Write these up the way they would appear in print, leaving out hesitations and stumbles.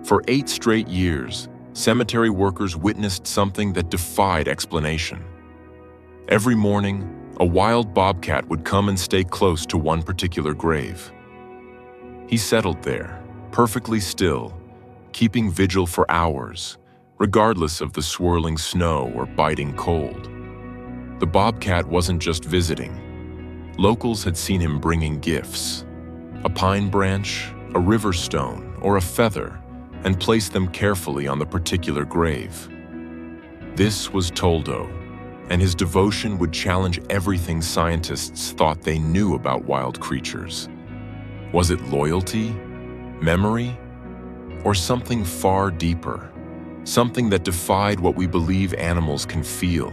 For 8 straight years, cemetery workers witnessed something that defied explanation. Every morning, a wild bobcat would come and stay close to one particular grave. He settled there, perfectly still, keeping vigil for hours, regardless of the swirling snow or biting cold. The bobcat wasn't just visiting. Locals had seen him bringing gifts, a pine branch, a river stone, or a feather, and placed them carefully on the particular grave. This was Toldo, and his devotion would challenge everything scientists thought they knew about wild creatures. Was it loyalty, memory, or something far deeper? Something that defied what we believe animals can feel.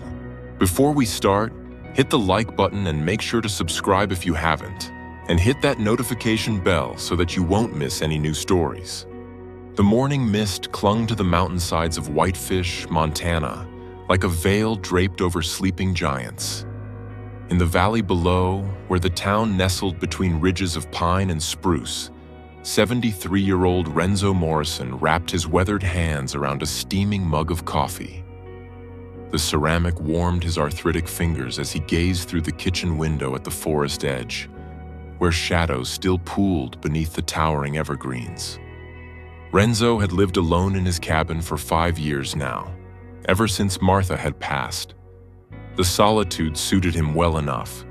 Before we start, hit the like button and make sure to subscribe if you haven't, and hit that notification bell so that you won't miss any new stories. The morning mist clung to the mountainsides of Whitefish, Montana, like a veil draped over sleeping giants. In the valley below, where the town nestled between ridges of pine and spruce, 73-year-old Renzo Morrison wrapped his weathered hands around a steaming mug of coffee. The ceramic warmed his arthritic fingers as he gazed through the kitchen window at the forest edge, where shadows still pooled beneath the towering evergreens. Renzo had lived alone in his cabin for 5 years now, ever since Martha had passed. The solitude suited him well enough.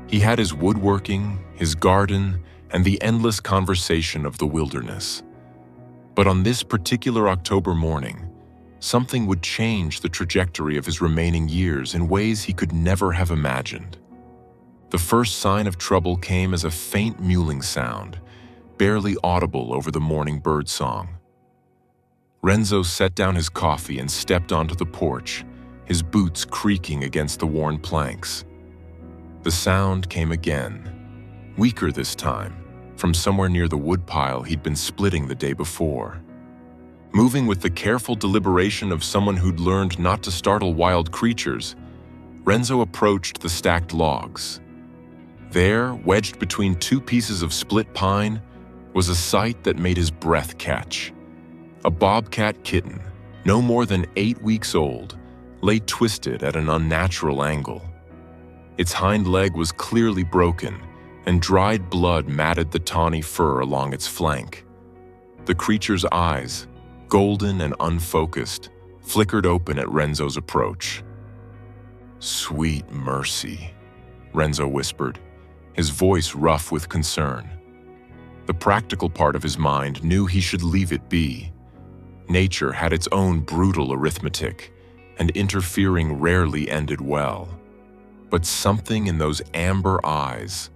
He had his woodworking, his garden, and the endless conversation of the wilderness. But on this particular October morning, something would change the trajectory of his remaining years in ways he could never have imagined. The first sign of trouble came as a faint mewling sound, barely audible over the morning bird song. Renzo set down his coffee and stepped onto the porch, his boots creaking against the worn planks. The sound came again, weaker this time, from somewhere near the woodpile he'd been splitting the day before. Moving with the careful deliberation of someone who'd learned not to startle wild creatures, Renzo approached the stacked logs. There, wedged between 2 pieces of split pine, was a sight that made his breath catch. A bobcat kitten, no more than 8 weeks old, lay twisted at an unnatural angle. Its hind leg was clearly broken, and dried blood matted the tawny fur along its flank. The creature's eyes, golden and unfocused, flickered open at Renzo's approach. "Sweet mercy," Renzo whispered, his voice rough with concern. The practical part of his mind knew he should leave it be. Nature had its own brutal arithmetic, and interfering rarely ended well. But something in those amber eyes,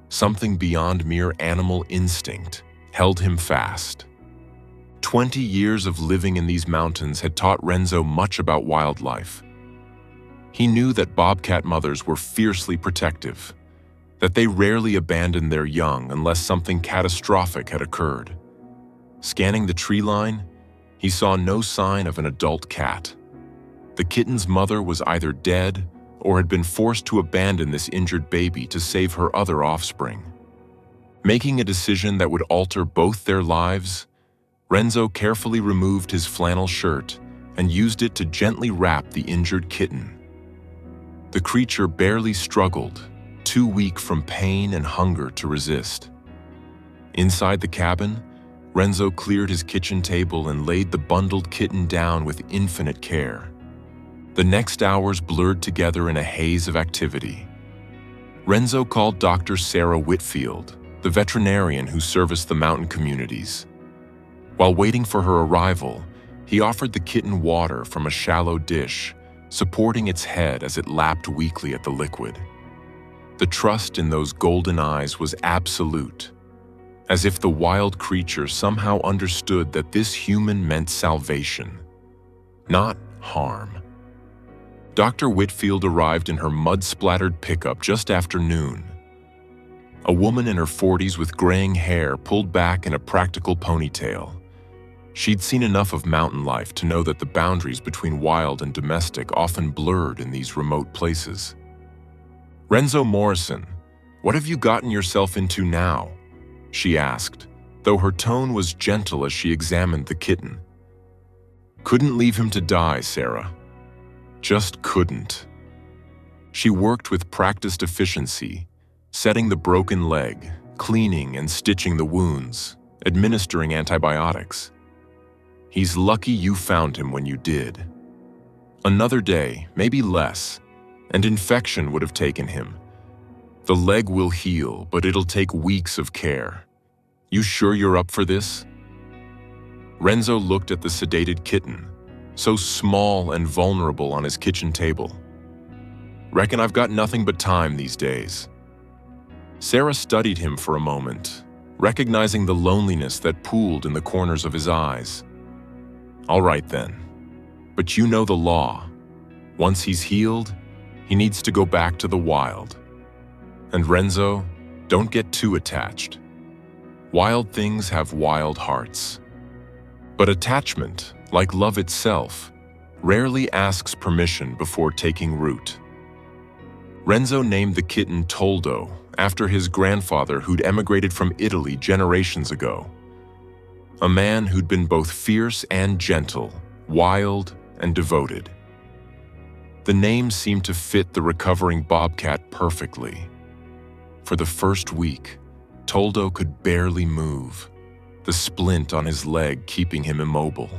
something beyond mere animal instinct, held him fast. 20 years of living in these mountains had taught Renzo much about wildlife. He knew that bobcat mothers were fiercely protective, that they rarely abandoned their young unless something catastrophic had occurred. Scanning the tree line, he saw no sign of an adult cat. The kitten's mother was either dead or had been forced to abandon this injured baby to save her other offspring. Making a decision that would alter both their lives, Renzo carefully removed his flannel shirt and used it to gently wrap the injured kitten. The creature barely struggled, too weak from pain and hunger to resist. Inside the cabin, Renzo cleared his kitchen table and laid the bundled kitten down with infinite care. The next hours blurred together in a haze of activity. Renzo called Dr. Sarah Whitfield, the veterinarian who serviced the mountain communities. While waiting for her arrival, he offered the kitten water from a shallow dish, supporting its head as it lapped weakly at the liquid. The trust in those golden eyes was absolute, as if the wild creature somehow understood that this human meant salvation, not harm. Dr. Whitfield arrived in her mud-splattered pickup just after noon. A woman in her 40s with graying hair pulled back in a practical ponytail. She'd seen enough of mountain life to know that the boundaries between wild and domestic often blurred in these remote places. "Renzo Morrison, what have you gotten yourself into now?" she asked, though her tone was gentle as she examined the kitten. "Couldn't leave him to die, Sarah. Just couldn't." She worked with practiced efficiency, setting the broken leg, cleaning and stitching the wounds, administering antibiotics. "He's lucky you found him when you did. Another day, maybe less, and infection would have taken him. The leg will heal, but it'll take weeks of care. You sure you're up for this?" Renzo looked at the sedated kitten, so small and vulnerable on his kitchen table. "Reckon I've got nothing but time these days." Sarah studied him for a moment, recognizing the loneliness that pooled in the corners of his eyes. "All right then, but you know the law. Once he's healed, he needs to go back to the wild. And Renzo, don't get too attached. Wild things have wild hearts. But attachment, like love itself, rarely asks permission before taking root." Renzo named the kitten Toldo after his grandfather who'd emigrated from Italy generations ago. A man who'd been both fierce and gentle, wild and devoted. The name seemed to fit the recovering Bobcat perfectly. For the first week, Toldo could barely move, the splint on his leg keeping him immobile.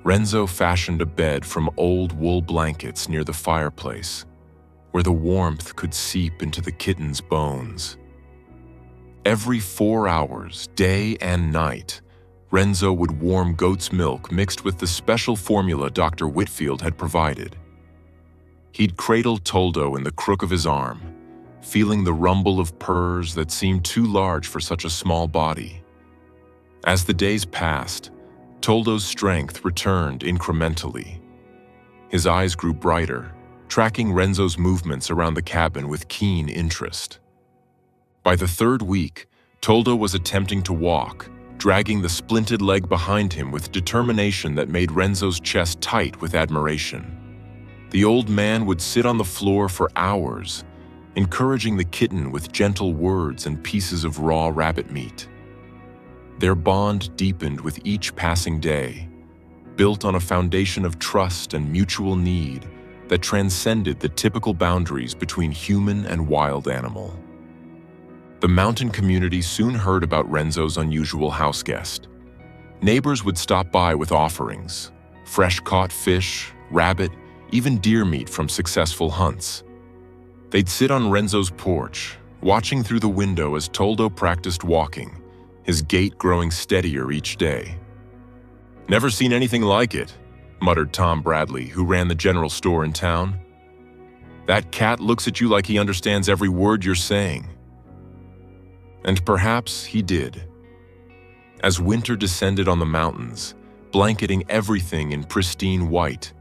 Renzo fashioned a bed from old wool blankets near the fireplace, where the warmth could seep into the kitten's bones. Every 4 hours, day and night, Renzo would warm goat's milk mixed with the special formula Dr. Whitfield had provided. He'd cradle Toldo in the crook of his arm, feeling the rumble of purrs that seemed too large for such a small body. As the days passed, Toldo's strength returned incrementally. His eyes grew brighter, tracking Renzo's movements around the cabin with keen interest. By the 3rd week, Toldo was attempting to walk, dragging the splinted leg behind him with determination that made Renzo's chest tight with admiration. The old man would sit on the floor for hours, encouraging the kitten with gentle words and pieces of raw rabbit meat. Their bond deepened with each passing day, built on a foundation of trust and mutual need that transcended the typical boundaries between human and wild animal. The mountain community soon heard about Renzo's unusual house guest. Neighbors would stop by with offerings, fresh-caught fish, rabbit, even deer meat from successful hunts. They'd sit on Renzo's porch, watching through the window as Toldo practiced walking, his gait growing steadier each day. "Never seen anything like it," muttered Tom Bradley, who ran the general store in town. "That cat looks at you like he understands every word you're saying." And perhaps he did. As winter descended on the mountains, blanketing everything in pristine white,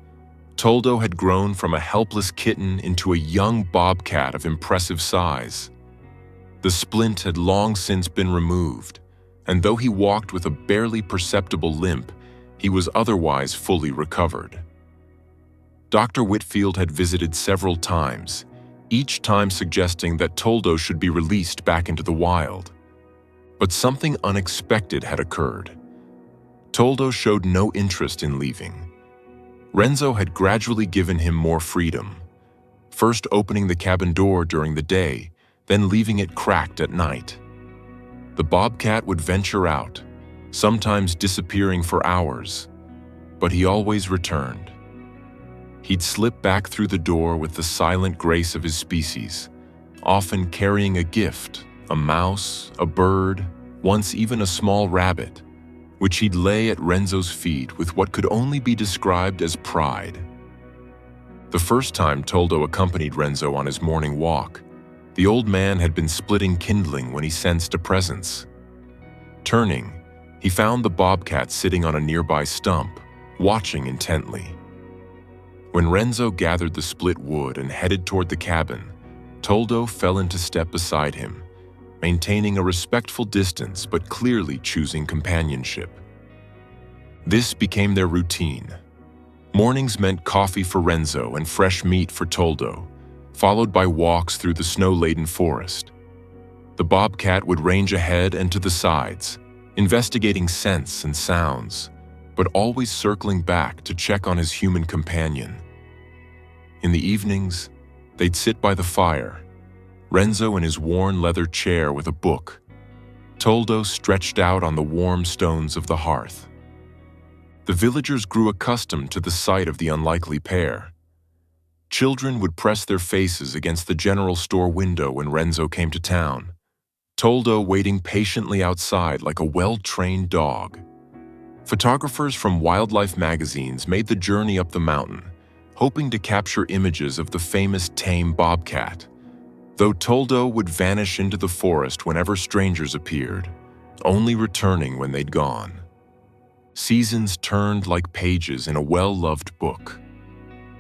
Toldo had grown from a helpless kitten into a young bobcat of impressive size. The splint had long since been removed, and though he walked with a barely perceptible limp, he was otherwise fully recovered. Dr. Whitfield had visited several times, each time suggesting that Toldo should be released back into the wild. But something unexpected had occurred. Toldo showed no interest in leaving. Renzo had gradually given him more freedom, first opening the cabin door during the day, then leaving it cracked at night. The bobcat would venture out, sometimes disappearing for hours, but he always returned. He'd slip back through the door with the silent grace of his species, often carrying a gift, a mouse, a bird, once even a small rabbit, which he'd lay at Renzo's feet with what could only be described as pride. The first time Toldo accompanied Renzo on his morning walk, the old man had been splitting kindling when he sensed a presence. Turning, he found the bobcat sitting on a nearby stump, watching intently. When Renzo gathered the split wood and headed toward the cabin, Toldo fell into step beside him, maintaining a respectful distance but clearly choosing companionship. This became their routine. Mornings meant coffee for Renzo and fresh meat for Toldo, followed by walks through the snow-laden forest. The bobcat would range ahead and to the sides, investigating scents and sounds, but always circling back to check on his human companion. In the evenings, they'd sit by the fire, Renzo in his worn leather chair with a book, Toldo stretched out on the warm stones of the hearth. The villagers grew accustomed to the sight of the unlikely pair. Children would press their faces against the general store window when Renzo came to town, Toldo waiting patiently outside like a well-trained dog. Photographers from wildlife magazines made the journey up the mountain, hoping to capture images of the famous tame bobcat, though Toldo would vanish into the forest whenever strangers appeared, only returning when they'd gone. Seasons turned like pages in a well-loved book.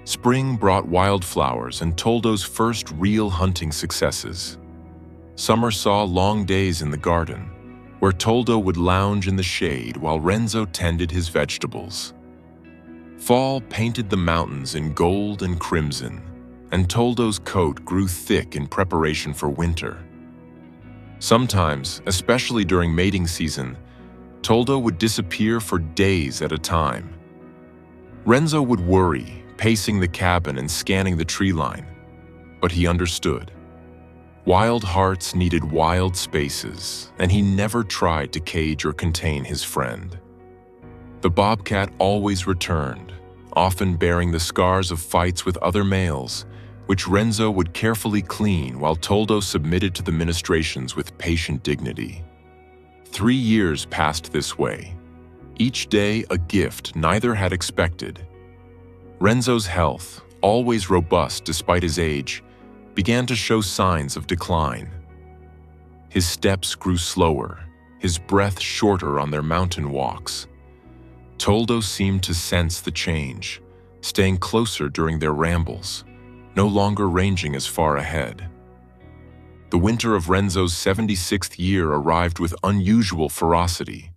Spring brought wildflowers and Toldo's first real hunting successes. Summer saw long days in the garden, where Toldo would lounge in the shade while Renzo tended his vegetables. Fall painted the mountains in gold and crimson, and Toldo's coat grew thick in preparation for winter. Sometimes, especially during mating season, Toldo would disappear for days at a time. Renzo would worry, pacing the cabin and scanning the tree line, but he understood. Wild hearts needed wild spaces, and he never tried to cage or contain his friend. The bobcat always returned, often bearing the scars of fights with other males, which Renzo would carefully clean while Toldo submitted to the ministrations with patient dignity. 3 years passed this way, each day a gift neither had expected. Renzo's health, always robust despite his age, began to show signs of decline. His steps grew slower, his breath shorter on their mountain walks. Toldo seemed to sense the change, staying closer during their rambles, no longer ranging as far ahead. The winter of Renzo's 76th year arrived with unusual ferocity.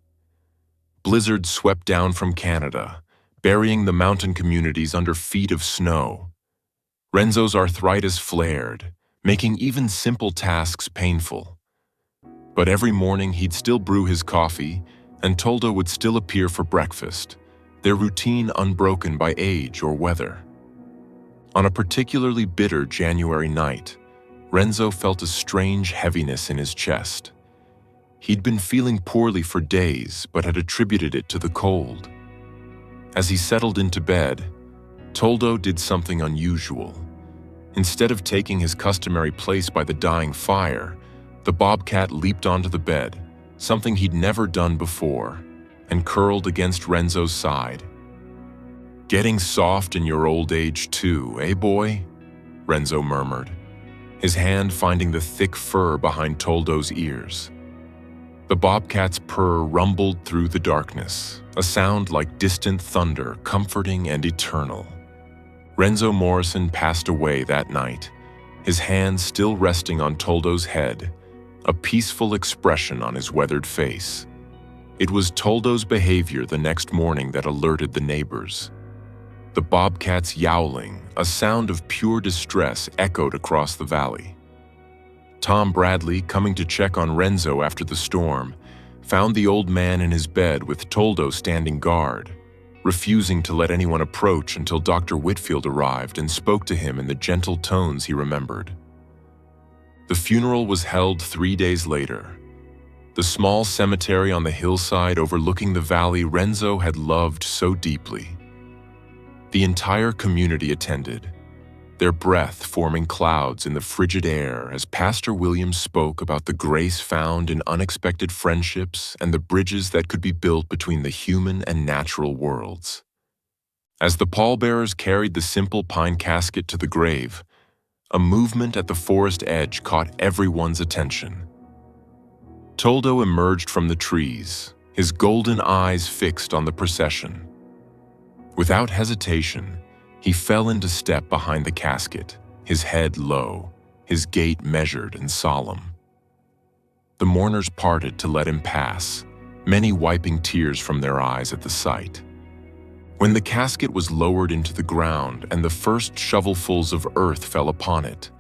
Blizzards swept down from Canada, burying the mountain communities under feet of snow. Renzo's arthritis flared, making even simple tasks painful. But every morning he'd still brew his coffee, and Toldo would still appear for breakfast, their routine unbroken by age or weather. On a particularly bitter January night, Renzo felt a strange heaviness in his chest. He'd been feeling poorly for days, but had attributed it to the cold. As he settled into bed, Toldo did something unusual. Instead of taking his customary place by the dying fire, the bobcat leaped onto the bed, something he'd never done before, and curled against Renzo's side. "Getting soft in your old age too, eh, boy?" Renzo murmured, his hand finding the thick fur behind Toldo's ears. The bobcat's purr rumbled through the darkness, a sound like distant thunder, comforting and eternal. Renzo Morrison passed away that night, his hand still resting on Toldo's head, a peaceful expression on his weathered face. It was Toldo's behavior the next morning that alerted the neighbors. The bobcat's yowling, a sound of pure distress, echoed across the valley. Tom Bradley, coming to check on Renzo after the storm, found the old man in his bed with Toldo standing guard, refusing to let anyone approach until Dr. Whitfield arrived and spoke to him in the gentle tones he remembered. The funeral was held 3 days later. The small cemetery on the hillside overlooking the valley Renzo had loved so deeply. The entire community attended, their breath forming clouds in the frigid air as Pastor Williams spoke about the grace found in unexpected friendships and the bridges that could be built between the human and natural worlds. As the pallbearers carried the simple pine casket to the grave, a movement at the forest edge caught everyone's attention. Toldo emerged from the trees, his golden eyes fixed on the procession. Without hesitation, he fell into step behind the casket, his head low, his gait measured and solemn. The mourners parted to let him pass, many wiping tears from their eyes at the sight. When the casket was lowered into the ground and the first shovelfuls of earth fell upon it,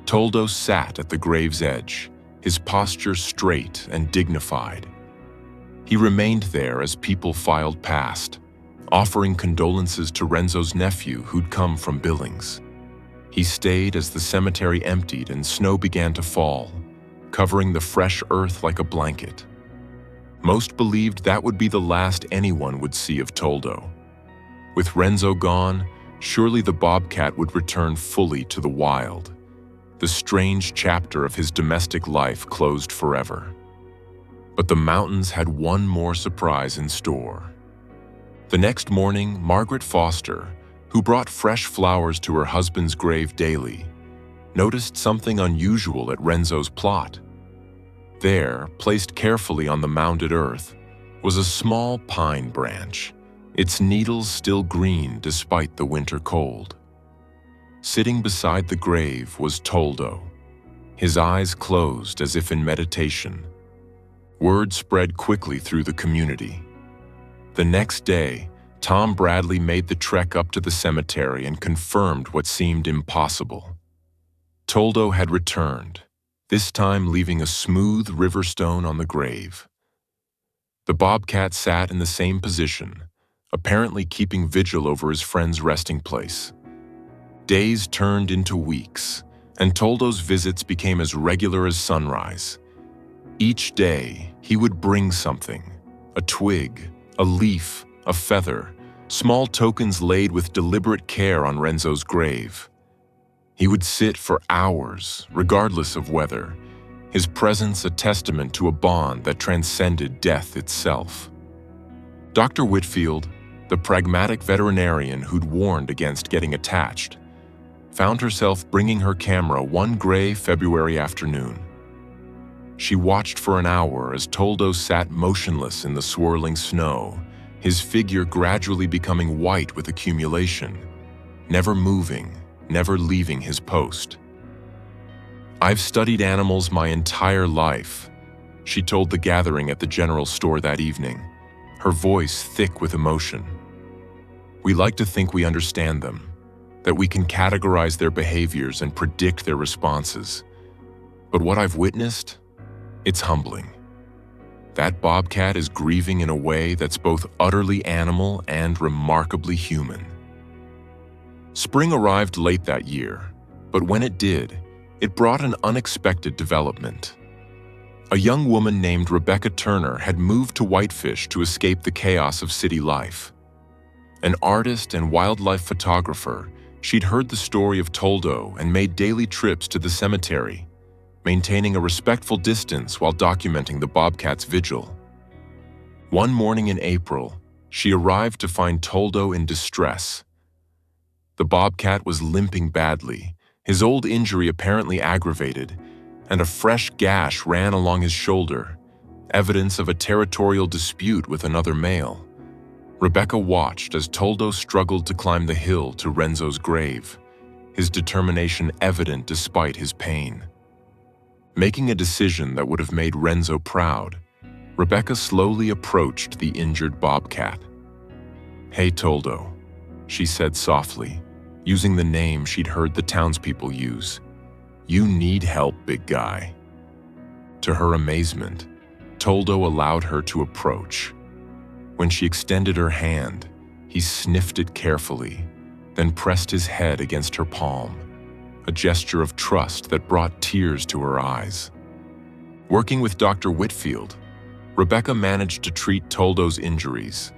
Toldo sat at the grave's edge, his posture straight and dignified. He remained there as people filed past, offering condolences to Renzo's nephew who'd come from Billings. He stayed as the cemetery emptied and snow began to fall, covering the fresh earth like a blanket. Most believed that would be the last anyone would see of Toldo. With Renzo gone, surely the Bobcat would return fully to the wild. The strange chapter of his domestic life closed forever. But the mountains had one more surprise in store. The next morning, Margaret Foster, who brought fresh flowers to her husband's grave daily, noticed something unusual at Renzo's plot. There, placed carefully on the mounded earth, was a small pine branch, its needles still green despite the winter cold. Sitting beside the grave was Toldo, his eyes closed as if in meditation. Word spread quickly through the community. The next day, Tom Bradley made the trek up to the cemetery and confirmed what seemed impossible. Toldo had returned, this time leaving a smooth river stone on the grave. The Bobcat sat in the same position, apparently keeping vigil over his friend's resting place. Days turned into weeks, and Toldo's visits became as regular as sunrise. Each day, he would bring something, a twig, a leaf, a feather, small tokens laid with deliberate care on Renzo's grave. He would sit for hours, regardless of weather, his presence a testament to a bond that transcended death itself. Dr. Whitfield, the pragmatic veterinarian who'd warned against getting attached, found herself bringing her camera one gray February afternoon. She watched for an hour as Toldo sat motionless in the swirling snow, his figure gradually becoming white with accumulation, never moving, never leaving his post. "I've studied animals my entire life," she told the gathering at the general store that evening, her voice thick with emotion. "We like to think we understand them, that we can categorize their behaviors and predict their responses. But what I've witnessed, it's humbling. That Bobcat is grieving in a way that's both utterly animal and remarkably human." Spring arrived late that year, but when it did, it brought an unexpected development. A young woman named Rebecca Turner had moved to Whitefish to escape the chaos of city life. An artist and wildlife photographer, she'd heard the story of Toldo and made daily trips to the cemetery, maintaining a respectful distance while documenting the Bobcat's vigil. One morning in April, she arrived to find Toldo in distress. The Bobcat was limping badly, his old injury apparently aggravated, and a fresh gash ran along his shoulder, evidence of a territorial dispute with another male. Rebecca watched as Toldo struggled to climb the hill to Renzo's grave, his determination evident despite his pain. Making a decision that would have made Renzo proud, Rebecca slowly approached the injured Bobcat. "Hey, Toldo," she said softly, using the name she'd heard the townspeople use. "You need help, big guy." To her amazement, Toldo allowed her to approach. When she extended her hand, he sniffed it carefully, then pressed his head against her palm, a gesture of trust that brought tears to her eyes. Working with Dr. Whitfield, Rebecca managed to treat Toldo's injuries.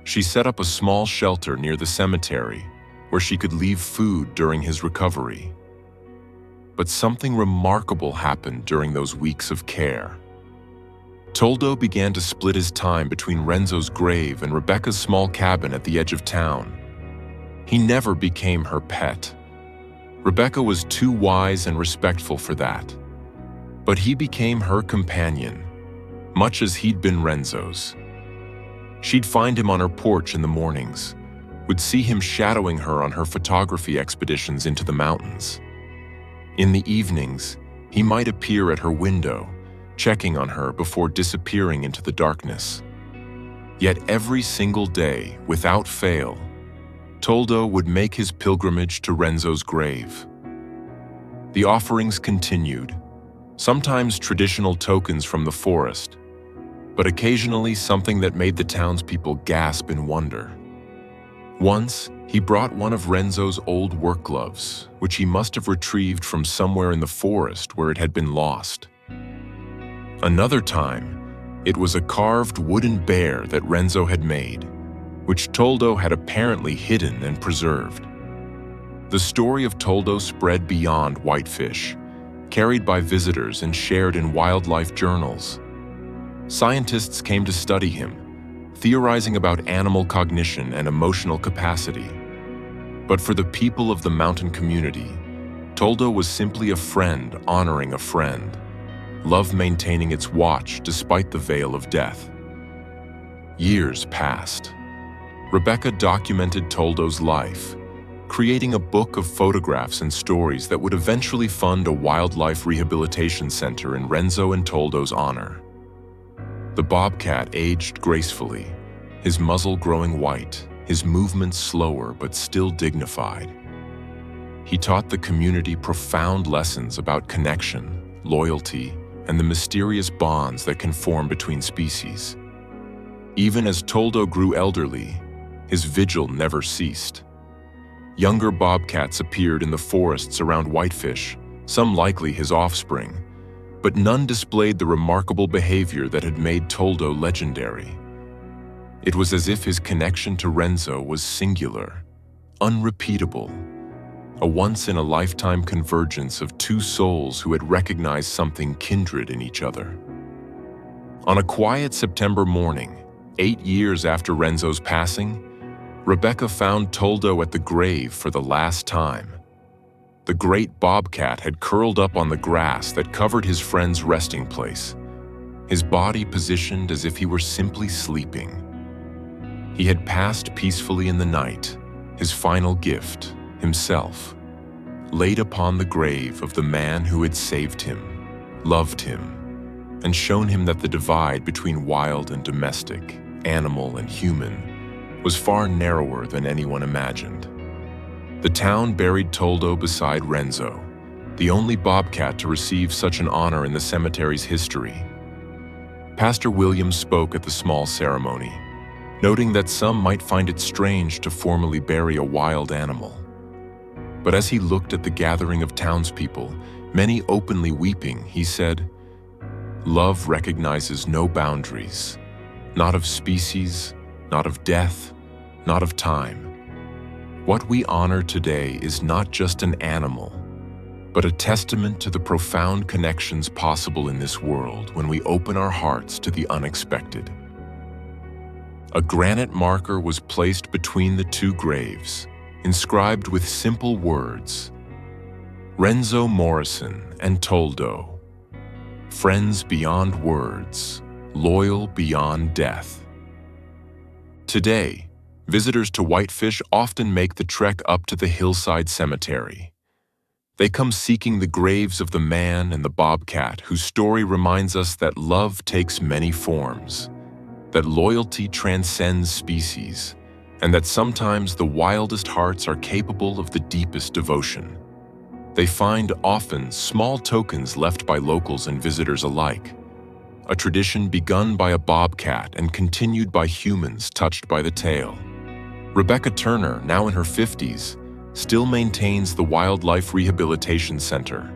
She set up a small shelter near the cemetery where she could leave food during his recovery. But something remarkable happened during those weeks of care. Toldo began to split his time between Renzo's grave and Rebecca's small cabin at the edge of town. He never became her pet. Rebecca was too wise and respectful for that. But he became her companion, much as he'd been Renzo's. She'd find him on her porch in the mornings, would see him shadowing her on her photography expeditions into the mountains. In the evenings, he might appear at her window, checking on her before disappearing into the darkness. Yet every single day, without fail, Toldo would make his pilgrimage to Renzo's grave. The offerings continued, sometimes traditional tokens from the forest, but occasionally something that made the townspeople gasp in wonder. Once, he brought one of Renzo's old work gloves, which he must have retrieved from somewhere in the forest where it had been lost. Another time, it was a carved wooden bear that Renzo had made, which Toldo had apparently hidden and preserved. The story of Toldo spread beyond Whitefish, carried by visitors and shared in wildlife journals. Scientists came to study him, theorizing about animal cognition and emotional capacity. But for the people of the mountain community, Toldo was simply a friend honoring a friend, love maintaining its watch despite the veil of death. Years passed. Rebecca documented Toldo's life, creating a book of photographs and stories that would eventually fund a wildlife rehabilitation center in Renzo and Toldo's honor. The bobcat aged gracefully, his muzzle growing white, his movements slower but still dignified. He taught the community profound lessons about connection, loyalty, and the mysterious bonds that can form between species. Even as Toldo grew elderly, his vigil never ceased. Younger bobcats appeared in the forests around Whitefish, some likely his offspring, but none displayed the remarkable behavior that had made Toldo legendary. It was as if his connection to Renzo was singular, unrepeatable, a once-in-a-lifetime convergence of two souls who had recognized something kindred in each other. On a quiet September morning, 8 years after Renzo's passing, Rebecca found Toldo at the grave for the last time. The great bobcat had curled up on the grass that covered his friend's resting place, his body positioned as if he were simply sleeping. He had passed peacefully in the night, his final gift, himself, laid upon the grave of the man who had saved him, loved him, and shown him that the divide between wild and domestic, animal and human, was far narrower than anyone imagined. The town buried Toldo beside Renzo, the only bobcat to receive such an honor in the cemetery's history. Pastor Williams spoke at the small ceremony, noting that some might find it strange to formally bury a wild animal. But as he looked at the gathering of townspeople, many openly weeping, he said, "Love recognizes no boundaries, not of species, not of death, not of time. What we honor today is not just an animal, but a testament to the profound connections possible in this world when we open our hearts to the unexpected." A granite marker was placed between the two graves, inscribed with simple words, "Renzo Morrison and Toldo, friends beyond words, loyal beyond death." Today, visitors to Whitefish often make the trek up to the hillside cemetery. They come seeking the graves of the man and the bobcat whose story reminds us that love takes many forms, that loyalty transcends species, and that sometimes the wildest hearts are capable of the deepest devotion. They find often small tokens left by locals and visitors alike, a tradition begun by a bobcat and continued by humans touched by the tale. Rebecca Turner, now in her 50s, still maintains the Wildlife Rehabilitation Center.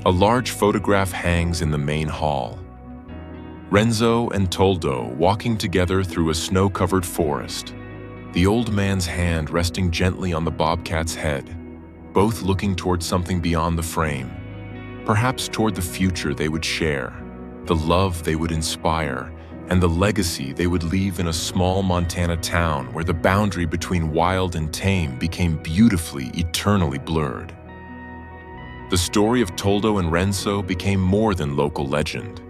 A large photograph hangs in the main hall. Renzo and Toldo walking together through a snow-covered forest, the old man's hand resting gently on the bobcat's head, both looking toward something beyond the frame, perhaps toward the future they would share, the love they would inspire, and the legacy they would leave in a small Montana town where the boundary between wild and tame became beautifully, eternally blurred. The story of Toldo and Renzo became more than local legend.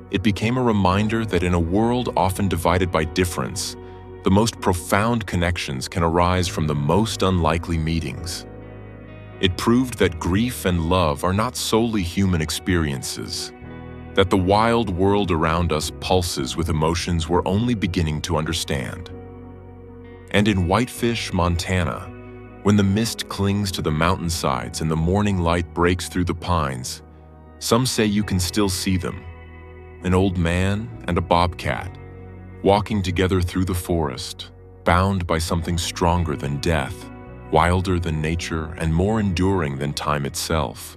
It became a reminder that in a world often divided by difference, the most profound connections can arise from the most unlikely meetings. It proved that grief and love are not solely human experiences, that the wild world around us pulses with emotions we're only beginning to understand. And in Whitefish, Montana, when the mist clings to the mountainsides and the morning light breaks through the pines, some say you can still see them, an old man and a bobcat, walking together through the forest, bound by something stronger than death, wilder than nature, and more enduring than time itself.